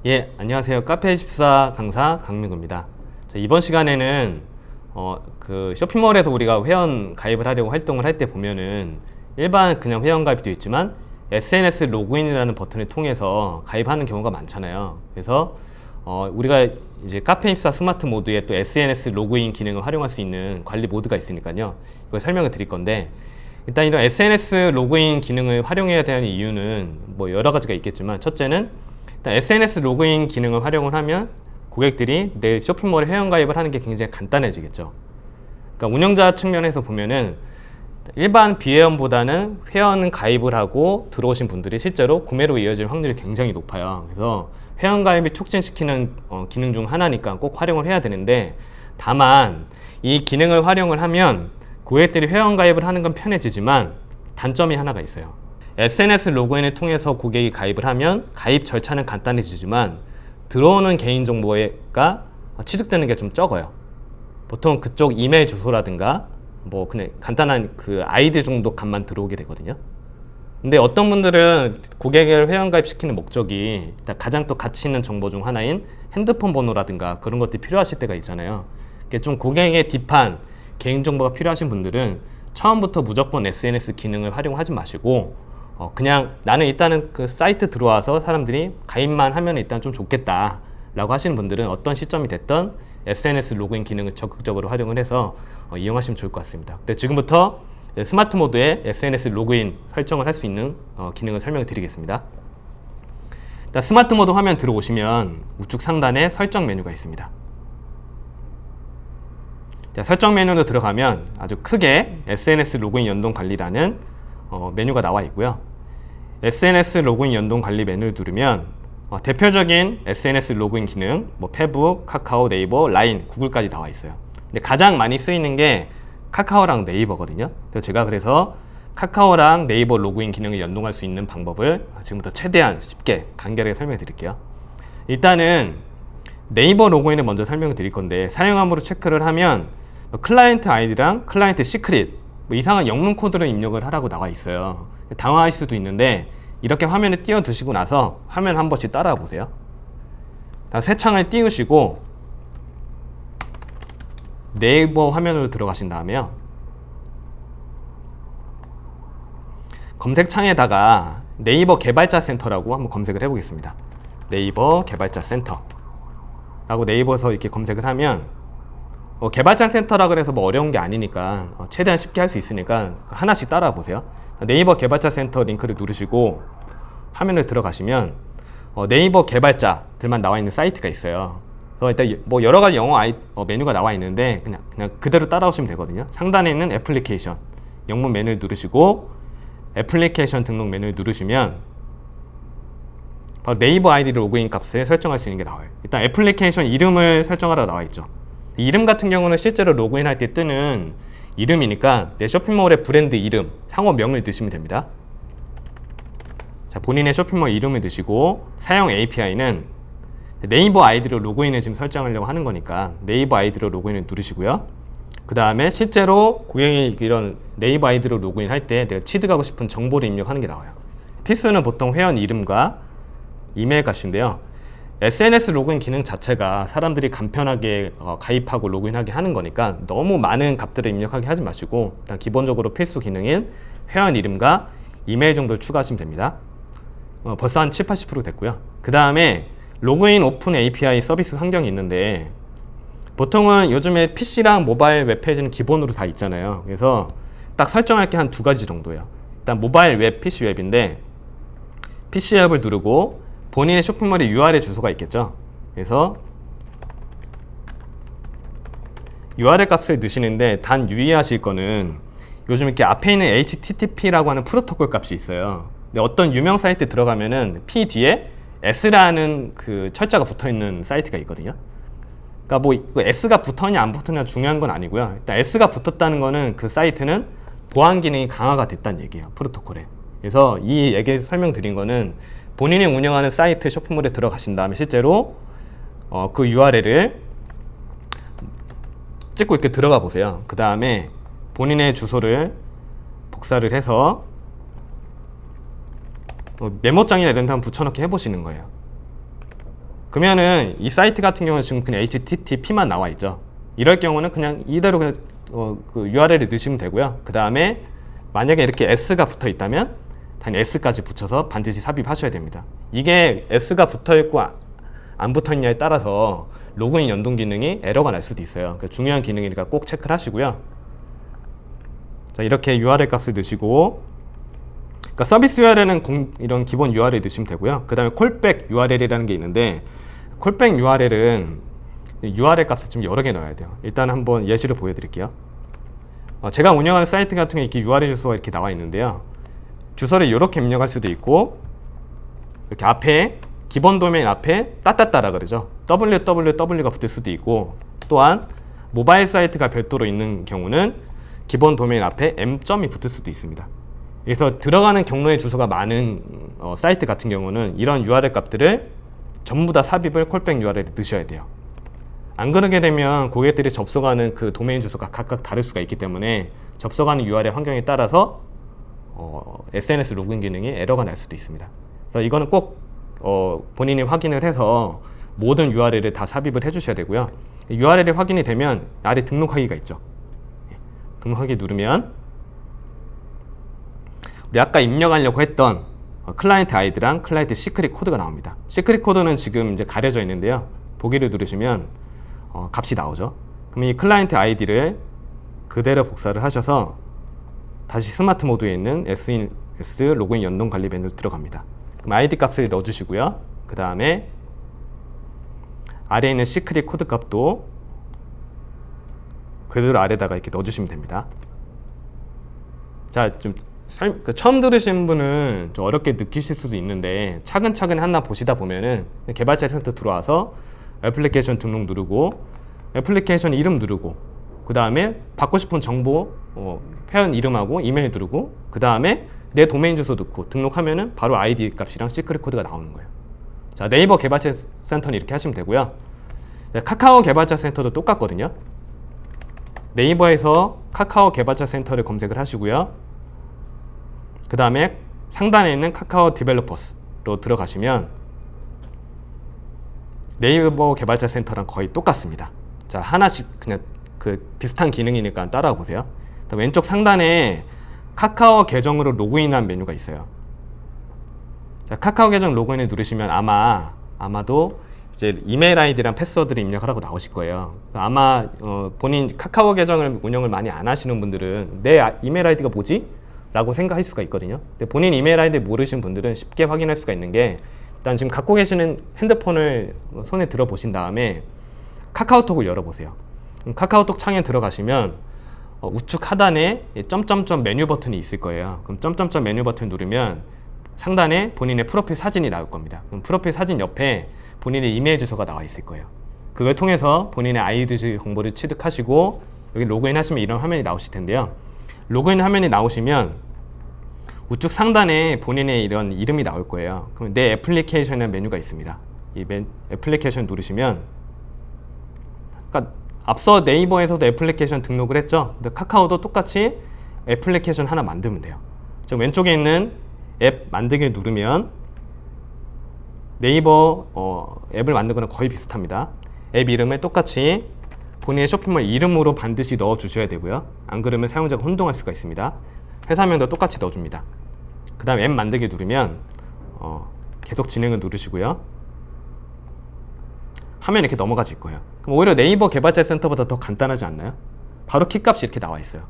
예, 안녕하세요. 카페24 강사 강민구입니다. 자, 이번 시간에는 그 쇼핑몰에서 우리가 회원 가입을 하려고 활동을 할 때 보면은 일반 그냥 회원 가입도 있지만 SNS 로그인이라는 버튼을 통해서 가입하는 경우가 많잖아요. 그래서 우리가 이제 카페24 스마트 모드에 또 SNS 로그인 기능을 활용할 수 있는 관리 모드가 있으니까요. 이걸 설명을 드릴 건데, 일단 이런 SNS 로그인 기능을 활용해야 되는 이유는 뭐 여러 가지가 있겠지만, 첫째는 일단 SNS 로그인 기능을 활용을 하면 고객들이 내 쇼핑몰에 회원가입을 하는 게 굉장히 간단해지겠죠. 그러니까 운영자 측면에서 보면은 일반 비회원보다는 회원 가입을 하고 들어오신 분들이 실제로 구매로 이어질 확률이 굉장히 높아요. 그래서 회원 가입을 촉진시키는 기능 중 하나니까 꼭 활용을 해야 되는데, 다만 이 기능을 활용을 하면 고객들이 회원 가입을 하는 건 편해지지만 단점이 하나가 있어요. SNS 로그인을 통해서 고객이 가입을 하면 가입 절차는 간단해지지만 들어오는 개인정보가 취득되는 게 좀 적어요. 보통 그쪽 이메일 주소라든가 뭐 그냥 간단한 그 아이디 정도 값만 들어오게 되거든요. 근데 어떤 분들은 고객을 회원가입시키는 목적이 가장 또 가치 있는 정보 중 하나인 핸드폰 번호라든가 그런 것들이 필요하실 때가 있잖아요. 좀 고객의 딥한 개인정보가 필요하신 분들은 처음부터 무조건 SNS 기능을 활용하지 마시고 그냥 나는 일단은 그 사이트 들어와서 사람들이 가입만 하면 일단 좀 좋겠다 라고 하시는 분들은 어떤 시점이 됐던 SNS 로그인 기능을 적극적으로 활용을 해서 이용하시면 좋을 것 같습니다. 근데 지금부터 스마트 모드에 SNS 로그인 설정을 할 수 있는 기능을 설명을 드리겠습니다. 일단 스마트 모드 화면 들어오시면 우측 상단에 설정 메뉴가 있습니다. 자, 설정 메뉴로 들어가면 아주 크게 SNS 로그인 연동 관리라는 메뉴가 나와 있고요. SNS 로그인 연동 관리 메뉴를 누르면 대표적인 SNS 로그인 기능, 뭐 페북, 카카오, 네이버, 라인, 구글까지 나와 있어요. 근데 가장 많이 쓰이는 게 카카오랑 네이버거든요. 그래서 카카오랑 네이버 로그인 기능을 연동할 수 있는 방법을 지금부터 최대한 쉽게 간결하게 설명해 드릴게요. 일단은 네이버 로그인을 먼저 설명을 드릴 건데, 사용함으로 체크를 하면 클라이언트 아이디랑 클라이언트 시크릿 이상한 영문 코드를 입력을 하라고 나와 있어요. 당황하실 수도 있는데 이렇게 화면에 띄워두시고 나서 화면 한 번씩 따라와 보세요. 새 창을 띄우시고 네이버 화면으로 들어가신 다음에요, 검색창에다가 네이버 개발자 센터라고 한번 검색을 해보겠습니다. 네이버 개발자 센터 라고 네이버에서 이렇게 검색을 하면 개발자 센터라 그래서 뭐 어려운 게 아니니까 최대한 쉽게 할 수 있으니까 하나씩 따라와 보세요. 네이버 개발자 센터 링크를 누르시고 화면을 들어가시면 네이버 개발자들만 나와 있는 사이트가 있어요. 그래서 일단 뭐 여러 가지 영어 메뉴가 나와 있는데 그냥 그대로 따라오시면 되거든요. 상단에 있는 애플리케이션 영문 메뉴를 누르시고 애플리케이션 등록 메뉴를 누르시면 바로 네이버 아이디 로그인 값을 설정할 수 있는 게 나와요. 일단 애플리케이션 이름을 설정하라고 나와 있죠. 이름 같은 경우는 실제로 로그인할 때 뜨는 이름이니까 내 쇼핑몰의 브랜드 이름, 상호명을 넣으시면 됩니다. 자, 본인의 쇼핑몰 이름을 넣으시고 사용 API는 네이버 아이디로 로그인을 지금 설정하려고 하는 거니까 네이버 아이디로 로그인을 누르시고요. 그 다음에 실제로 고객이 이런 네이버 아이디로 로그인 할 때 내가 취득하고 싶은 정보를 입력하는 게 나와요. 필수는 보통 회원 이름과 이메일 값인데요. SNS 로그인 기능 자체가 사람들이 간편하게 가입하고 로그인하게 하는 거니까 너무 많은 값들을 입력하게 하지 마시고 일단 기본적으로 필수 기능인 회원 이름과 이메일 정도를 추가하시면 됩니다. 벌써 한 70-80% 됐고요. 그 다음에 로그인 오픈 API 서비스 환경이 있는데, 보통은 요즘에 PC랑 모바일 웹페이지는 기본으로 다 있잖아요. 그래서 딱 설정할 게 한 두 가지 정도예요. 일단 모바일 웹, PC 웹인데 PC 앱을 누르고 본인의 쇼핑몰의 URL 주소가 있겠죠. 그래서 URL 값을 넣으시는데 단 유의하실 거는 요즘 이렇게 앞에 있는 HTTP라고 하는 프로토콜 값이 있어요. 근데 어떤 유명 사이트 들어가면은 P 뒤에 S라는 그 철자가 붙어 있는 사이트가 있거든요. 그러니까 뭐 S가 붙었냐 안 붙었냐 중요한 건 아니고요. 일단 S가 붙었다는 거는 그 사이트는 보안 기능이 강화가 됐다는 얘기예요, 프로토콜에. 그래서 이 얘기 설명드린 거는 본인이 운영하는 사이트 쇼핑몰에 들어가신 다음에 실제로 그 URL을 찍고 이렇게 들어가 보세요. 그 다음에 본인의 주소를 복사를 해서 메모장이나 이런 데 한번 붙여넣기 해보시는 거예요. 그러면은 이 사이트 같은 경우는 지금 그냥 HTTP만 나와 있죠. 이럴 경우는 그냥 이대로 그냥 그 URL을 넣으시면 되고요. 그 다음에 만약에 이렇게 S가 붙어 있다면 단위 S까지 붙여서 반드시 삽입하셔야 됩니다. 이게 S가 붙어 있고 안 붙어 있냐에 따라서 로그인 연동 기능이 에러가 날 수도 있어요. 그러니까 중요한 기능이니까 꼭 체크를 하시고요. 자, 이렇게 URL 값을 넣으시고, 그러니까 서비스 URL은 이런 기본 URL 넣으시면 되고요. 그 다음에 콜백 URL이라는 게 있는데, 콜백 URL은 URL 값을 좀 여러 개 넣어야 돼요. 일단 한번 예시를 보여드릴게요. 제가 운영하는 사이트 같은 경우에 이렇게 URL 주소가 이렇게 나와 있는데요. 주소를 이렇게 입력할 수도 있고, 이렇게 앞에 기본 도메인 앞에 따따따라 그러죠. www가 붙을 수도 있고, 또한 모바일 사이트가 별도로 있는 경우는 기본 도메인 앞에 m.이 붙을 수도 있습니다. 그래서 들어가는 경로의 주소가 많은 사이트 같은 경우는 이런 URL 값들을 전부 다 삽입을 콜백 URL에 넣으셔야 돼요. 안 그러게 되면 고객들이 접속하는 그 도메인 주소가 각각 다를 수가 있기 때문에 접속하는 URL 환경에 따라서 SNS 로그인 기능이 에러가 날 수도 있습니다. 그래서 이거는 꼭 본인이 확인을 해서 모든 URL을 다 삽입을 해주셔야 되고요. URL이 확인이 되면 아래 등록하기가 있죠. 등록하기 누르면 우리 아까 입력하려고 했던 클라이언트 아이디랑 클라이언트 시크릿 코드가 나옵니다. 시크릿 코드는 지금 이제 가려져 있는데요. 보기를 누르시면 값이 나오죠. 그럼 이 클라이언트 아이디를 그대로 복사를 하셔서 다시 스마트 모드에 있는 SNS 로그인 연동 관리 메뉴로 들어갑니다. 그럼 아이디 값을 넣어주시고요. 그 다음에 아래에 있는 시크릿 코드 값도 그대로 아래다가 이렇게 넣어주시면 됩니다. 자, 좀 처음 들으신 분은 좀 어렵게 느끼실 수도 있는데 차근차근 하나 보시다 보면은 개발자 센터 들어와서 애플리케이션 등록 누르고 애플리케이션 이름 누르고 그 다음에 받고 싶은 정보 회원 이름하고 이메일 누르고 그 다음에 내 도메인 주소 넣고 등록하면은 바로 아이디 값이랑 시크릿 코드가 나오는 거예요. 자, 네이버 개발자 센터는 이렇게 하시면 되고요. 카카오 개발자 센터도 똑같거든요. 네이버에서 카카오 개발자 센터를 검색을 하시고요. 그 다음에 상단에 있는 카카오 디벨로퍼스로 들어가시면 네이버 개발자 센터랑 거의 똑같습니다. 자, 하나씩 그냥 그 비슷한 기능이니까 따라와 보세요. 왼쪽 상단에 카카오 계정으로 로그인한 메뉴가 있어요. 자, 카카오 계정 로그인을 누르시면 아마도 이제 이메일 아이디랑 패스워드를 입력하라고 나오실 거예요. 아마 본인 카카오 계정을 운영을 많이 안 하시는 분들은 내 이메일 아이디가 뭐지? 라고 생각할 수가 있거든요. 근데 본인 이메일 아이디 모르신 분들은 쉽게 확인할 수가 있는 게 일단 지금 갖고 계시는 핸드폰을 손에 들어 보신 다음에 카카오톡을 열어보세요. 카카오톡 창에 들어가시면 우측 하단에 점점점 메뉴 버튼이 있을 거예요. 그럼 점점점 메뉴 버튼 누르면 상단에 본인의 프로필 사진이 나올 겁니다. 그럼 프로필 사진 옆에 본인의 이메일 주소가 나와 있을 거예요. 그걸 통해서 본인의 아이디 정보를 취득하시고 여기 로그인 하시면 이런 화면이 나오실 텐데요. 로그인 화면이 나오시면 우측 상단에 본인의 이런 이름이 나올 거예요. 그럼 내 애플리케이션이라는 메뉴가 있습니다. 이 애플리케이션 누르시면 그러니까 앞서 네이버에서도 애플리케이션 등록을 했죠. 근데 카카오도 똑같이 애플리케이션 하나 만들면 돼요. 지금 왼쪽에 있는 앱 만들기 누르면 네이버 앱을 만든 거는 거의 비슷합니다. 앱 이름을 똑같이 본인의 쇼핑몰 이름으로 반드시 넣어 주셔야 되고요. 안 그러면 사용자가 혼동할 수가 있습니다. 회사명도 똑같이 넣어줍니다. 그 다음 앱 만들기 누르면 계속 진행을 누르시고요. 화면이 이렇게 넘어가질 거예요. 그럼 오히려 네이버 개발자 센터보다 더 간단하지 않나요? 바로 키값이 이렇게 나와 있어요.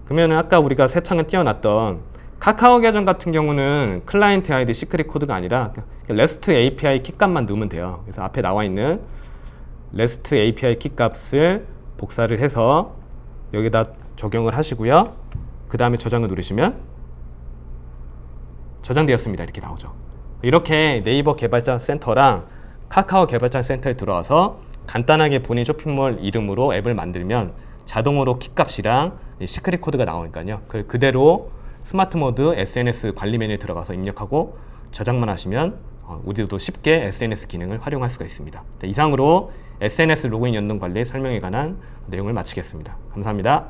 그러면 아까 우리가 새 창을 띄워놨던 카카오 계정 같은 경우는 클라이언트 아이디 시크릿 코드가 아니라 REST API 키값만 넣으면 돼요. 그래서 앞에 나와 있는 REST API 키값을 복사를 해서 여기다 적용을 하시고요. 그 다음에 저장을 누르시면 저장되었습니다. 이렇게 나오죠. 이렇게 네이버 개발자 센터랑 카카오 개발자 센터에 들어와서 간단하게 본인 쇼핑몰 이름으로 앱을 만들면 자동으로 키값이랑 시크릿 코드가 나오니까요. 그대로 스마트 모드 SNS 관리 메뉴에 들어가서 입력하고 저장만 하시면 우리도 쉽게 SNS 기능을 활용할 수가 있습니다. 이상으로 SNS 로그인 연동 관리 설명에 관한 내용을 마치겠습니다. 감사합니다.